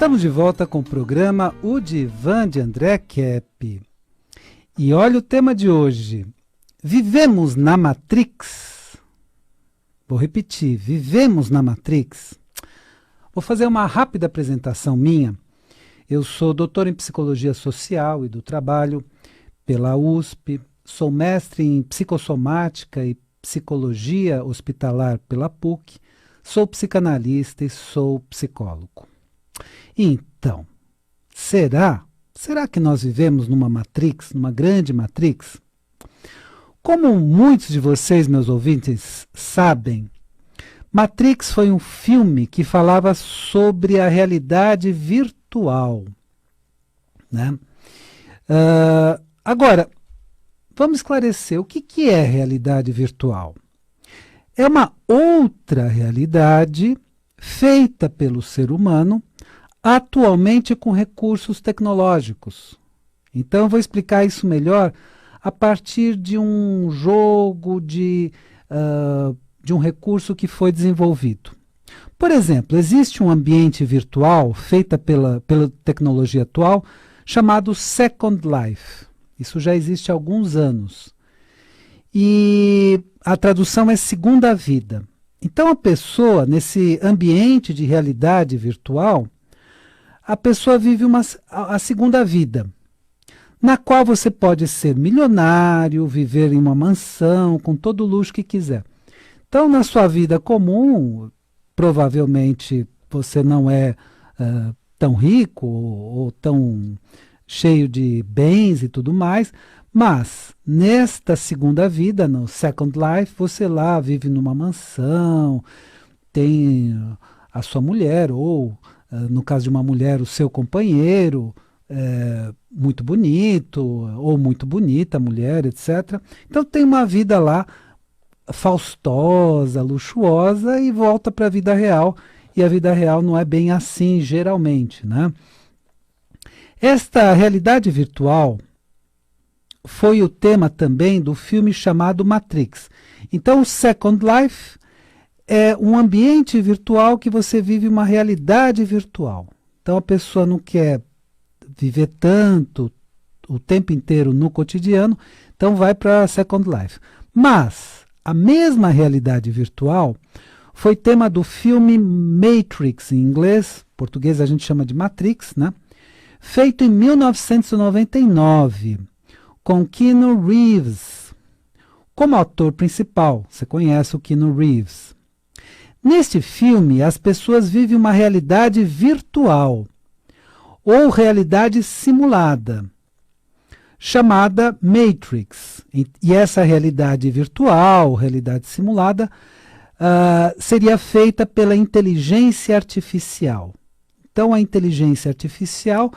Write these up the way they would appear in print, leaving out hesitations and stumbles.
Estamos de volta com o programa O Divã de André Kepp. E olha o tema de hoje. Vivemos na Matrix? Vou repetir, vivemos na Matrix? Vou fazer uma rápida apresentação minha. Eu sou doutor em Psicologia Social e do Trabalho pela USP, sou mestre em Psicossomática e Psicologia Hospitalar pela PUC, sou psicanalista e sou psicólogo. Então, será que nós vivemos numa Matrix, numa grande Matrix? Como muitos de vocês, meus ouvintes, sabem, Matrix foi um filme que falava sobre a realidade virtual, né? Agora, vamos esclarecer o que é realidade virtual. É uma outra realidade feita pelo ser humano atualmente com recursos tecnológicos. Então, eu vou explicar isso melhor a partir de um jogo, de um recurso que foi desenvolvido. Por exemplo, existe um ambiente virtual feita pela tecnologia atual chamado Second Life. Isso já existe há alguns anos. E a tradução é segunda vida. Então, a pessoa, nesse ambiente de realidade virtual, a pessoa vive a segunda vida, na qual você pode ser milionário, viver em uma mansão, com todo o luxo que quiser. Então, na sua vida comum, provavelmente você não é tão rico ou tão cheio de bens e tudo mais, mas nesta segunda vida, no Second Life, você lá vive numa mansão, tem a sua mulher ou, no caso de uma mulher, o seu companheiro, muito bonito ou muito bonita a mulher, etc. Então tem uma vida lá faustosa, luxuosa e volta para a vida real. E a vida real não é bem assim geralmente, né? Esta realidade virtual foi o tema também do filme chamado Matrix. Então o Second Life é um ambiente virtual que você vive uma realidade virtual. Então a pessoa não quer viver tanto o tempo inteiro no cotidiano, então vai para Second Life. Mas a mesma realidade virtual foi tema do filme Matrix, em inglês, em português a gente chama de Matrix, né? Feito em 1999, com Keanu Reeves como ator principal. Você conhece o Keanu Reeves. Neste filme, as pessoas vivem uma realidade virtual ou realidade simulada, chamada Matrix. E essa realidade virtual, realidade simulada, seria feita pela inteligência artificial. Então, a inteligência artificial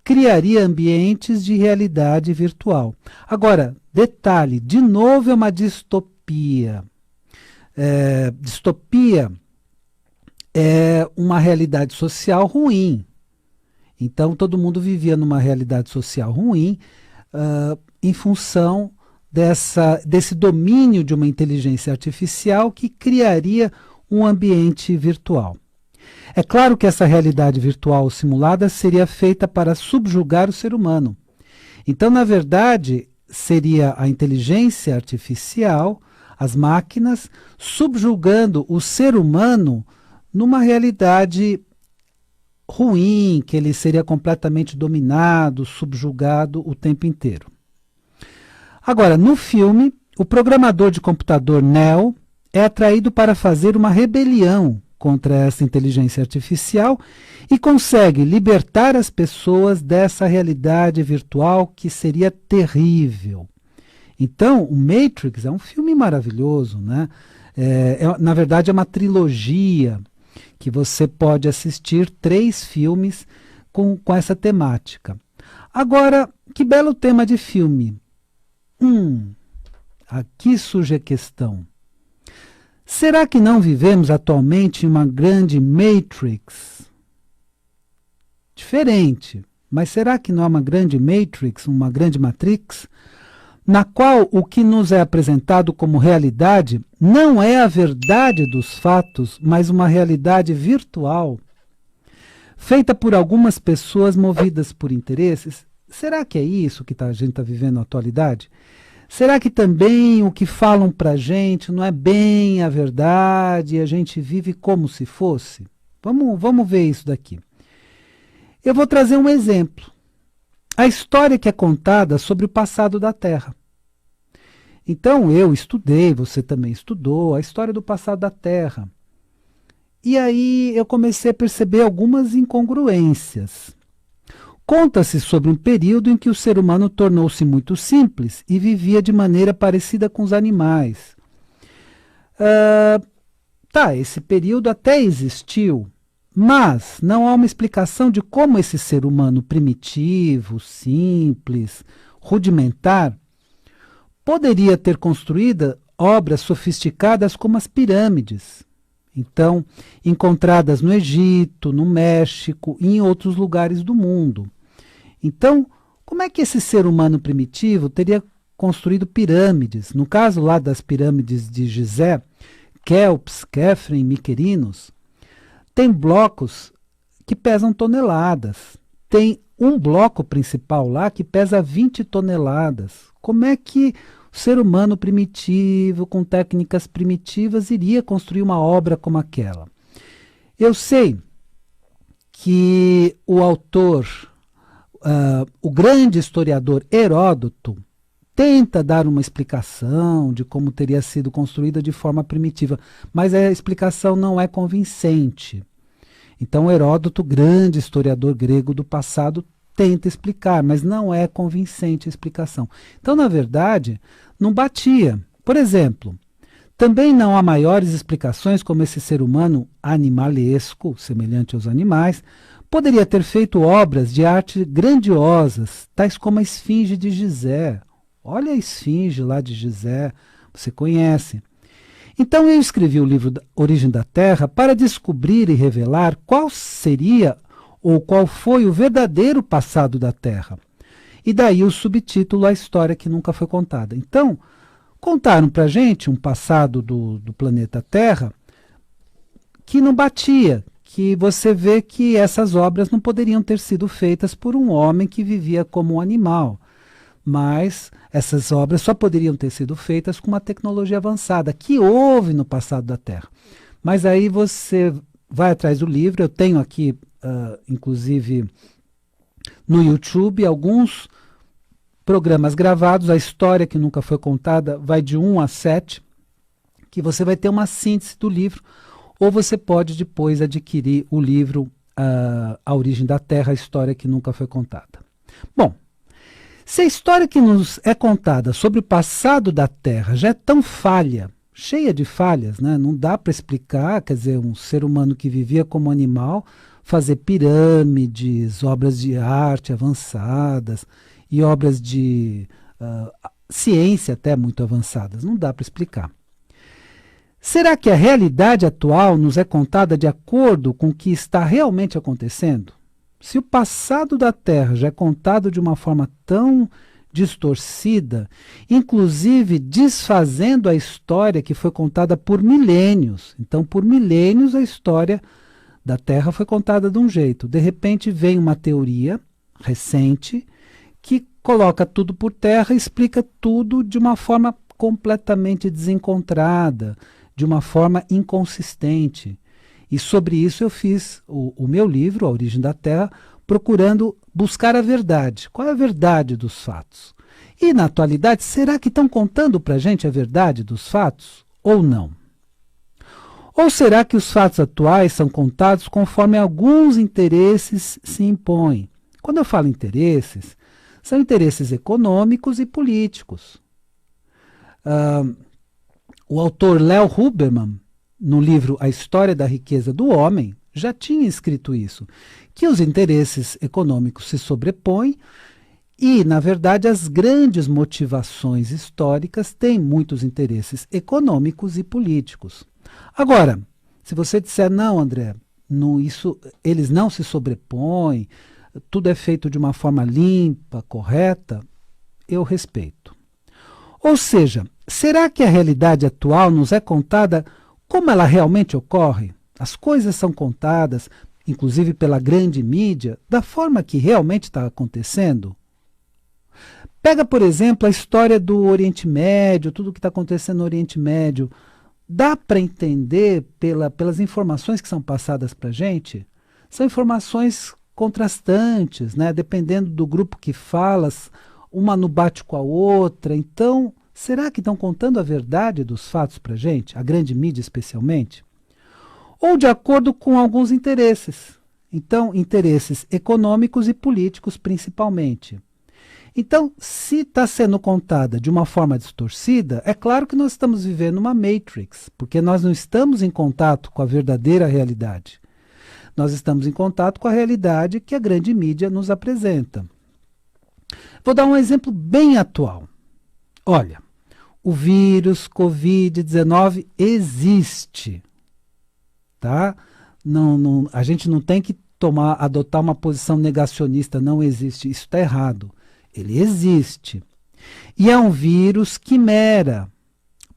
criaria ambientes de realidade virtual. Agora, detalhe, de novo é uma distopia. Distopia é uma realidade social ruim. Então, todo mundo vivia numa realidade social ruim em função desse domínio de uma inteligência artificial que criaria um ambiente virtual. É claro que essa realidade virtual simulada seria feita para subjugar o ser humano. Então, na verdade, seria a inteligência artificial, as máquinas, subjugando o ser humano numa realidade ruim, que ele seria completamente dominado, subjugado o tempo inteiro. Agora, no filme, o programador de computador Neo é atraído para fazer uma rebelião contra essa inteligência artificial e consegue libertar as pessoas dessa realidade virtual que seria terrível. Então, o Matrix é um filme maravilhoso, né? Na verdade, é uma trilogia que você pode assistir 3 filmes com essa temática. Agora, que belo tema de filme. Aqui surge a questão. Será que não vivemos atualmente em uma grande Matrix? Diferente, mas será que não é uma grande Matrix, uma grande Matrix, na qual o que nos é apresentado como realidade não é a verdade dos fatos, mas uma realidade virtual, feita por algumas pessoas movidas por interesses. Será que é isso que a gente está vivendo na atualidade? Será que também o que falam para a gente não é bem a verdade e a gente vive como se fosse? Vamos ver isso daqui. Eu vou trazer um exemplo. A história que é contada sobre o passado da Terra. Então eu estudei, você também estudou, a história do passado da Terra. E aí eu comecei a perceber algumas incongruências. Conta-se sobre um período em que o ser humano tornou-se muito simples e vivia de maneira parecida com os animais. Esse período até existiu, mas não há uma explicação de como esse ser humano primitivo, simples, rudimentar, poderia ter construído obras sofisticadas como as pirâmides. Então, encontradas no Egito, no México e em outros lugares do mundo. Então, como é que esse ser humano primitivo teria construído pirâmides? No caso lá das pirâmides de Gizé, Quéops, Quéfren, Miquerinos, tem blocos que pesam toneladas. Tem um bloco principal lá que pesa 20 toneladas. Como é que o ser humano primitivo, com técnicas primitivas, iria construir uma obra como aquela? Eu sei que o autor, o grande historiador Heródoto, tenta dar uma explicação de como teria sido construída de forma primitiva, mas a explicação não é convincente. Então Heródoto, grande historiador grego do passado, tenta explicar, mas não é convincente a explicação. Então, na verdade, não batia. Por exemplo, também não há maiores explicações como esse ser humano animalesco, semelhante aos animais, poderia ter feito obras de arte grandiosas, tais como a Esfinge de Gizé. Olha a Esfinge lá de Gizé, você conhece. Então eu escrevi o livro Origem da Terra para descobrir e revelar qual seria ou qual foi o verdadeiro passado da Terra. E daí o subtítulo A História que Nunca Foi Contada. Então, contaram para a gente um passado do planeta Terra que não batia, que você vê que essas obras não poderiam ter sido feitas por um homem que vivia como um animal. Mas essas obras só poderiam ter sido feitas com uma tecnologia avançada, que houve no passado da Terra. Mas aí você vai atrás do livro, eu tenho aqui, inclusive, no YouTube, alguns programas gravados, a história que nunca foi contada vai de 1 a 7, que você vai ter uma síntese do livro, ou você pode depois adquirir o livro A Origem da Terra, a história que nunca foi contada. Bom, se a história que nos é contada sobre o passado da Terra já é tão falha, cheia de falhas, né? Não dá para explicar, quer dizer, um ser humano que vivia como animal, fazer pirâmides, obras de arte avançadas e obras de ciência até muito avançadas. Não dá para explicar. Será que a realidade atual nos é contada de acordo com o que está realmente acontecendo? Se o passado da Terra já é contado de uma forma tão distorcida, inclusive desfazendo a história que foi contada por milênios. Então, por milênios, a história da Terra foi contada de um jeito. De repente, vem uma teoria recente que coloca tudo por terra e explica tudo de uma forma completamente desencontrada, de uma forma inconsistente. E sobre isso eu fiz o meu livro, A Origem da Terra, procurando buscar a verdade. Qual é a verdade dos fatos? E, na atualidade, será que estão contando para a gente a verdade dos fatos ou não? Ou será que os fatos atuais são contados conforme alguns interesses se impõem? Quando eu falo interesses, são interesses econômicos e políticos. O autor Léo Huberman, no livro A História da Riqueza do Homem, já tinha escrito isso, que os interesses econômicos se sobrepõem e, na verdade, as grandes motivações históricas têm muitos interesses econômicos e políticos. Agora, se você disser, não, André, eles não se sobrepõem, tudo é feito de uma forma limpa, correta, eu respeito. Ou seja, será que a realidade atual nos é contada como ela realmente ocorre? As coisas são contadas inclusive pela grande mídia, da forma que realmente está acontecendo? Pega, por exemplo, a história do Oriente Médio, tudo o que está acontecendo no Oriente Médio. Dá para entender pelas informações que são passadas para a gente? São informações contrastantes, né? Dependendo do grupo que fala, uma não bate com a outra. Então, será que estão contando a verdade dos fatos para a gente? A grande mídia especialmente? Ou de acordo com alguns interesses. Então, interesses econômicos e políticos principalmente. Então, se está sendo contada de uma forma distorcida, é claro que nós estamos vivendo uma Matrix, porque nós não estamos em contato com a verdadeira realidade. Nós estamos em contato com a realidade que a grande mídia nos apresenta. Vou dar um exemplo bem atual. Olha, o vírus Covid-19 existe. Tá? A gente não tem que adotar uma posição negacionista, não existe, isso está errado. Ele existe. E é um vírus quimera,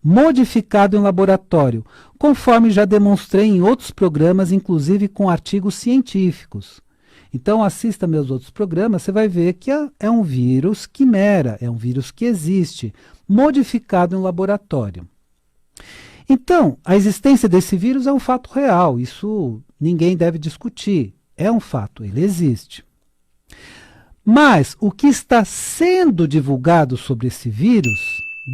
modificado em laboratório, conforme já demonstrei em outros programas, inclusive com artigos científicos. Então assista meus outros programas, você vai ver que é um vírus quimera, é um vírus que existe, modificado em laboratório. Então, a existência desse vírus é um fato real, isso ninguém deve discutir, é um fato, ele existe. Mas o que está sendo divulgado sobre esse vírus,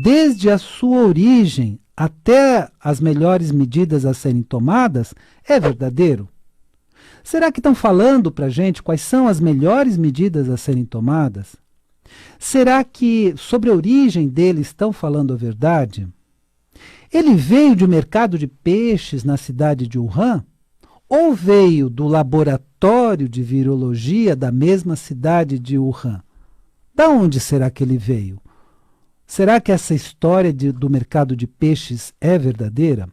desde a sua origem até as melhores medidas a serem tomadas, é verdadeiro? Será que estão falando para a gente quais são as melhores medidas a serem tomadas? Será que sobre a origem dele estão falando a verdade? Ele veio de um mercado de peixes na cidade de Wuhan? Ou veio do laboratório de virologia da mesma cidade de Wuhan? Da onde será que ele veio? Será que essa história do mercado de peixes é verdadeira?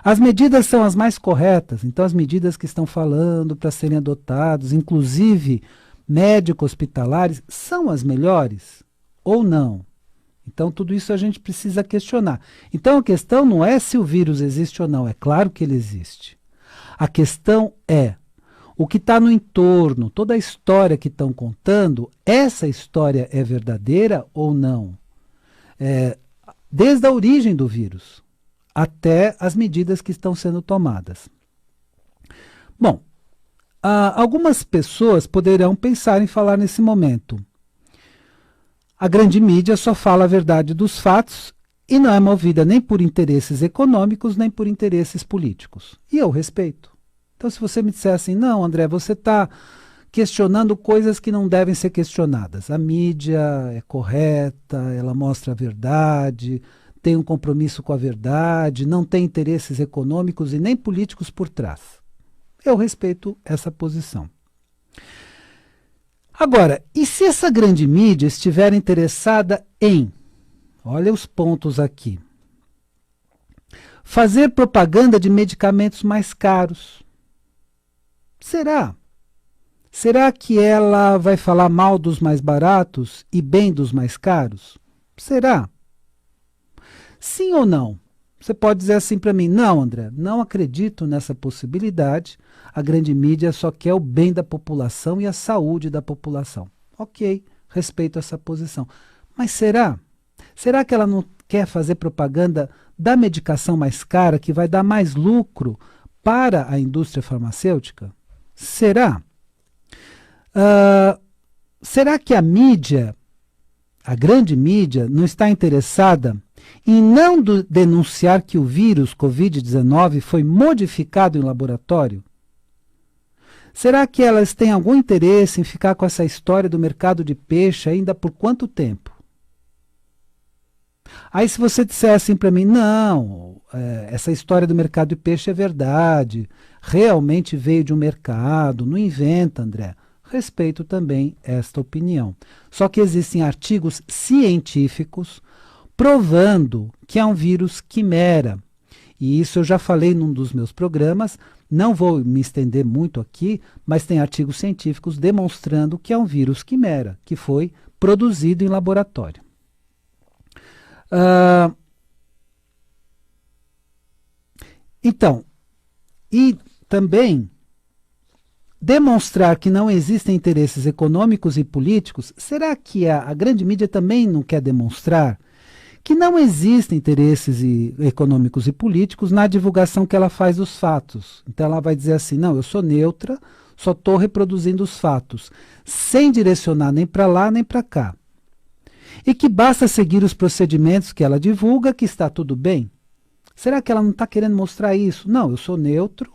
As medidas são as mais corretas, então as medidas que estão falando para serem adotadas, inclusive médicos hospitalares, são as melhores ou não? Então tudo isso a gente precisa questionar. Então a questão não é se o vírus existe ou não, é claro que ele existe. A questão é, o que está no entorno, toda a história que estão contando, essa história é verdadeira ou não? Desde a origem do vírus até as medidas que estão sendo tomadas. Bom, algumas pessoas poderão pensar em falar nesse momento. A grande mídia só fala a verdade dos fatos e não é movida nem por interesses econômicos, nem por interesses políticos. E eu respeito. Então, se você me disser assim, não, André, você está questionando coisas que não devem ser questionadas. A mídia é correta, ela mostra a verdade, tem um compromisso com a verdade, não tem interesses econômicos e nem políticos por trás. Eu respeito essa posição. Agora, e se essa grande mídia estiver interessada em, olha os pontos aqui, fazer propaganda de medicamentos mais caros? Será? Será que ela vai falar mal dos mais baratos e bem dos mais caros? Será? Sim ou não? Você pode dizer assim para mim, não, André, não acredito nessa possibilidade, a grande mídia só quer o bem da população e a saúde da população. Ok, respeito essa posição. Mas será? Será que ela não quer fazer propaganda da medicação mais cara, que vai dar mais lucro para a indústria farmacêutica? Será? Será que a mídia, a grande mídia, não está interessada em não denunciar que o vírus Covid-19 foi modificado em laboratório? Será que elas têm algum interesse em ficar com essa história do mercado de peixe ainda por quanto tempo? Aí se você disser assim para mim, não, essa história do mercado de peixe é verdade, realmente veio de um mercado, não inventa, André. Respeito também esta opinião. Só que existem artigos científicos provando que é um vírus quimera. E isso eu já falei num dos meus programas, não vou me estender muito aqui, mas tem artigos científicos demonstrando que é um vírus quimera, que foi produzido em laboratório. Então, e também demonstrar que não existem interesses econômicos e políticos, será que a grande mídia também não quer demonstrar que não existem interesses econômicos e políticos na divulgação que ela faz dos fatos? Então ela vai dizer assim, não, eu sou neutra, só estou reproduzindo os fatos, sem direcionar nem para lá nem para cá. E que basta seguir os procedimentos que ela divulga, que está tudo bem? Será que ela não está querendo mostrar isso? Não, eu sou neutro,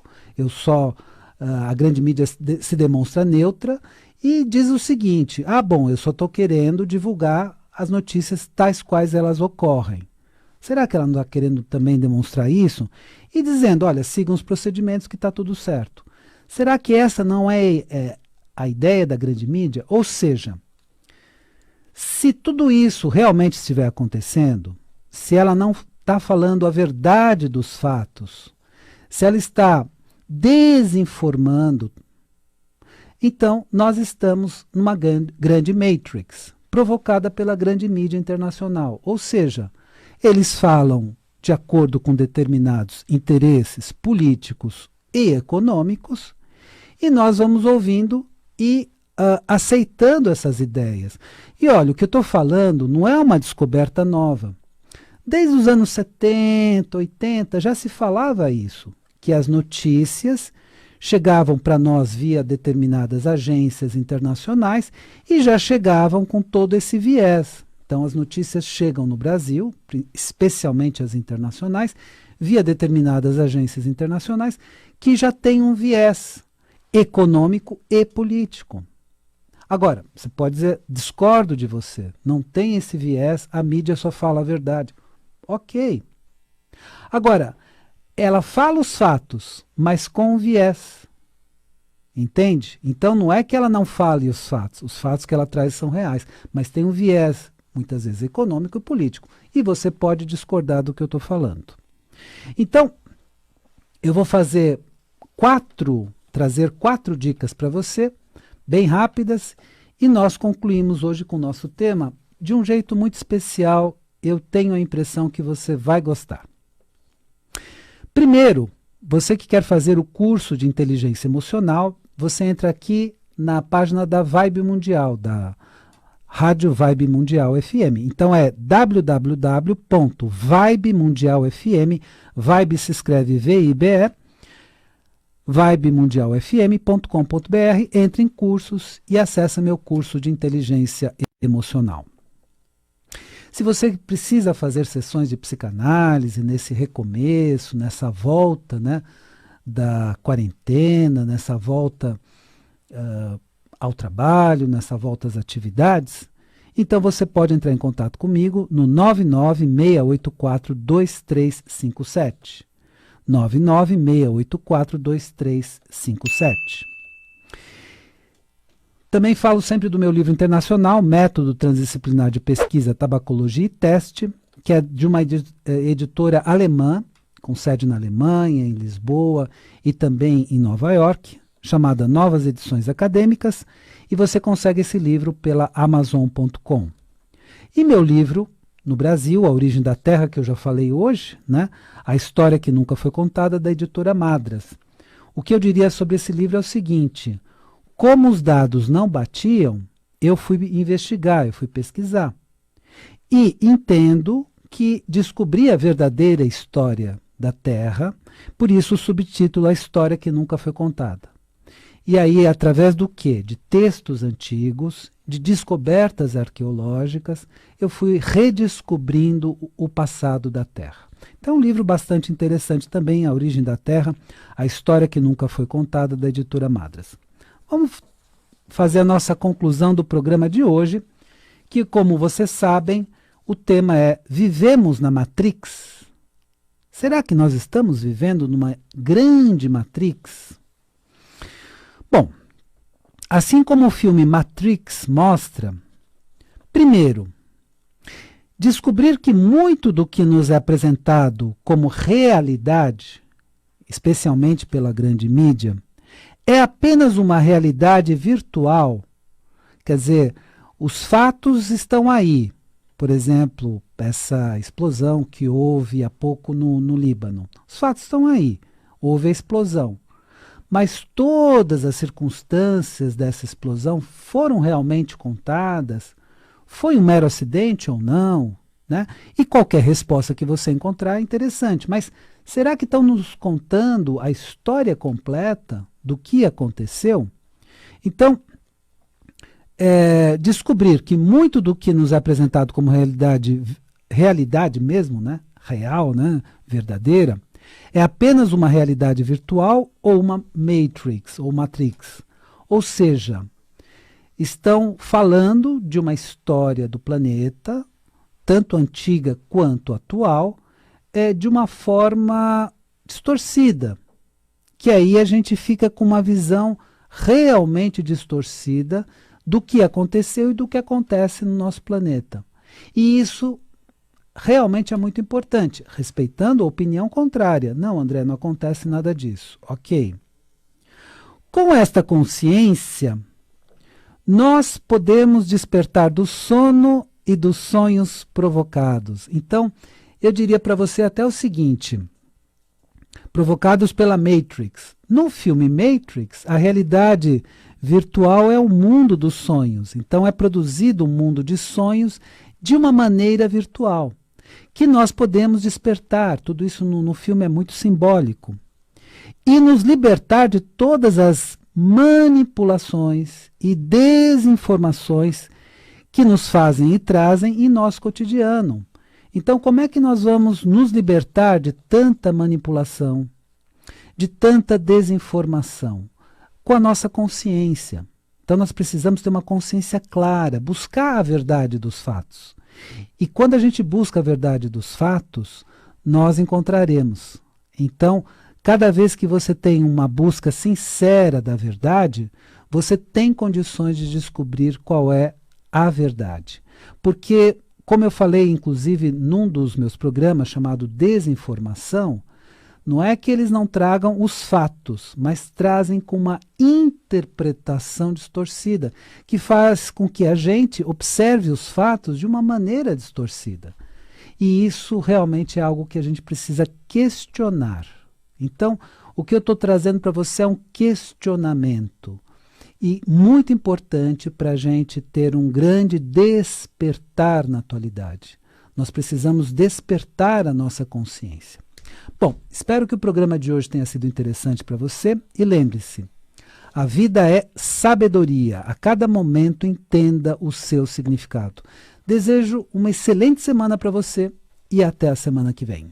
a grande mídia se demonstra neutra e diz o seguinte, bom, eu só estou querendo divulgar as notícias tais quais elas ocorrem. Será que ela não está querendo também demonstrar isso? E dizendo, olha, sigam os procedimentos que está tudo certo. Será que essa não é a ideia da grande mídia? Ou seja, se tudo isso realmente estiver acontecendo, se ela não está falando a verdade dos fatos, se ela está desinformando, então nós estamos numa grande matrix, provocada pela grande mídia internacional. Ou seja, eles falam de acordo com determinados interesses políticos e econômicos, e nós vamos ouvindo e aceitando essas ideias. E olha, o que eu estou falando não é uma descoberta nova. Desde os anos 70, 80, já se falava isso, que as notícias chegavam para nós via determinadas agências internacionais e já chegavam com todo esse viés. Então as notícias chegam no Brasil, especialmente as internacionais, via determinadas agências internacionais que já têm um viés econômico e político. Agora, você pode dizer, discordo de você, não tem esse viés, a mídia só fala a verdade. Ok. Agora, ela fala os fatos, mas com viés. Entende? Então não é que ela não fale os fatos que ela traz são reais, mas tem um viés, muitas vezes econômico e político. E você pode discordar do que eu estou falando. Então, eu vou trazer quatro dicas para você, bem rápidas, e nós concluímos hoje com o nosso tema de um jeito muito especial. Eu tenho a impressão que você vai gostar. Primeiro, você que quer fazer o curso de inteligência emocional, você entra aqui na página da Vibe Mundial, da Rádio Vibe Mundial FM. Então é www.vibemundialfm, Vibe se escreve VIBE, vibemundialfm.com.br, entre em cursos e acessa meu curso de inteligência emocional. Se você precisa fazer sessões de psicanálise nesse recomeço, nessa volta, né, da quarentena, nessa volta ao trabalho, nessa volta às atividades, então você pode entrar em contato comigo no 996842357. 996842357. Também falo sempre do meu livro internacional, Método Transdisciplinar de Pesquisa, Tabacologia e Teste, que é de uma editora alemã, com sede na Alemanha, em Lisboa e também em Nova York, chamada Novas Edições Acadêmicas, e você consegue esse livro pela Amazon.com. E meu livro, no Brasil, A Origem da Terra, que eu já falei hoje, né? A História que Nunca Foi Contada, da editora Madras. O que eu diria sobre esse livro é o seguinte: como os dados não batiam, eu fui investigar, eu fui pesquisar. E entendo que descobri a verdadeira história da Terra, por isso o subtítulo A História que Nunca Foi Contada. E aí, através do quê? De textos antigos, de descobertas arqueológicas, eu fui redescobrindo o passado da Terra. Então é um livro bastante interessante também, A Origem da Terra, A História que Nunca Foi Contada, da editora Madras. Vamos fazer a nossa conclusão do programa de hoje, que, como vocês sabem, o tema é Vivemos na Matrix? Será que nós estamos vivendo numa grande Matrix? Bom, assim como o filme Matrix mostra, primeiro, descobrir que muito do que nos é apresentado como realidade, especialmente pela grande mídia, é apenas uma realidade virtual. Quer dizer, os fatos estão aí. Por exemplo, essa explosão que houve há pouco no Líbano. Os fatos estão aí. Houve a explosão. mas todas as circunstâncias dessa explosão foram realmente contadas? Foi um mero acidente ou não? Né? E qualquer resposta que você encontrar é interessante, mas será que estão nos contando a história completa do que aconteceu? Então, descobrir que muito do que nos é apresentado como realidade mesmo, né? Real, né? Verdadeira, é apenas uma realidade virtual ou uma Matrix, ou Matrix. Ou seja, estão falando de uma história do planeta, tanto antiga quanto atual, de uma forma distorcida, que aí a gente fica com uma visão realmente distorcida do que aconteceu e do que acontece no nosso planeta. E isso realmente é muito importante, respeitando a opinião contrária. Não, André, não acontece nada disso. Ok. Com esta consciência, nós podemos despertar do sono e dos sonhos provocados. Então, eu diria para você até o seguinte: provocados pela Matrix. No filme Matrix, a realidade virtual é o mundo dos sonhos. Então, é produzido um mundo de sonhos de uma maneira virtual, que nós podemos despertar. Tudo isso no filme é muito simbólico. E nos libertar de todas as manipulações e desinformações que nos fazem e trazem em nosso cotidiano. Então, como é que nós vamos nos libertar de tanta manipulação, de tanta desinformação? Com a nossa consciência. Então, nós precisamos ter uma consciência clara, buscar a verdade dos fatos. E quando a gente busca a verdade dos fatos, nós encontraremos. Então, cada vez que você tem uma busca sincera da verdade, você tem condições de descobrir qual é a verdade. Porque, como eu falei, inclusive, num dos meus programas chamado Desinformação, não é que eles não tragam os fatos, mas trazem com uma interpretação distorcida, que faz com que a gente observe os fatos de uma maneira distorcida. E isso realmente é algo que a gente precisa questionar. Então, o que eu estou trazendo para você é um questionamento. E muito importante para a gente ter um grande despertar na atualidade. Nós precisamos despertar a nossa consciência. Bom, espero que o programa de hoje tenha sido interessante para você e lembre-se, a vida é sabedoria, a cada momento entenda o seu significado. Desejo uma excelente semana para você e até a semana que vem.